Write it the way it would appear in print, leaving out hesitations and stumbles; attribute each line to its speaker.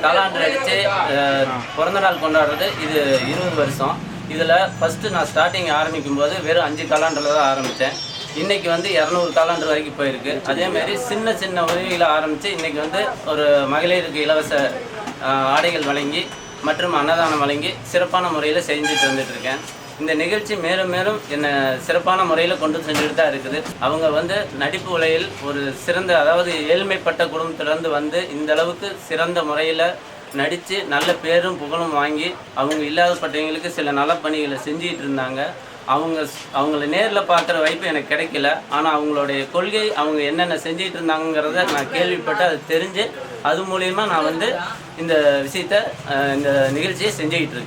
Speaker 1: காலாண்டு அடித்து பிறந்தநாள் கொண்டாடுறது இது 20 வருஷம். இதில் ஃபஸ்ட்டு நான் ஸ்டார்டிங் ஆரம்பிக்கும் போது வெறும் 5 காலாண்டில் தான் ஆரம்பித்தேன். இன்றைக்கி வந்து 200 காலாண்டு வரைக்கும் போயிருக்கு. அதேமாரி சின்ன சின்ன உதவிகளை ஆரம்பித்து இன்றைக்கி வந்து ஒரு மகளிருக்கு இலவச ஆடைகள் வழங்கி மற்றும் அன்னதானம் வழங்கி சிறப்பான முறையில் செஞ்சுட்டு வந்துட்டுருக்கேன். இந்த நிகழ்ச்சி மேலும் மேலும் என்னை சிறப்பான முறையில் கொண்டு செஞ்சுட்டு தான் இருக்குது. அவங்க வந்து நடிப்பு உலகில் ஒரு சிறந்த, அதாவது ஏழ்மைப்பட்ட குடும்பத்திலேருந்து வந்து இந்த அளவுக்கு சிறந்த முறையில் நடித்து நல்ல பேரும் புகழும் வாங்கி அவங்க இல்லாதப்பட்டவங்களுக்கு சில நலப்பணிகளை செஞ்சிகிட்டு இருந்தாங்க. அவங்கள நேரில் பார்க்குற வாய்ப்பு எனக்கு கிடைக்கல. ஆனால் அவங்களுடைய கொள்கை, அவங்க என்னென்ன செஞ்சிகிட்டு இருந்தாங்கிறத நான் கேள்விப்பட்டு அது தெரிஞ்சு அது மூலிமா நான் வந்து இந்த விஷயத்தை, இந்த நிகழ்ச்சியை செஞ்சுக்கிட்டு இருக்கேன்.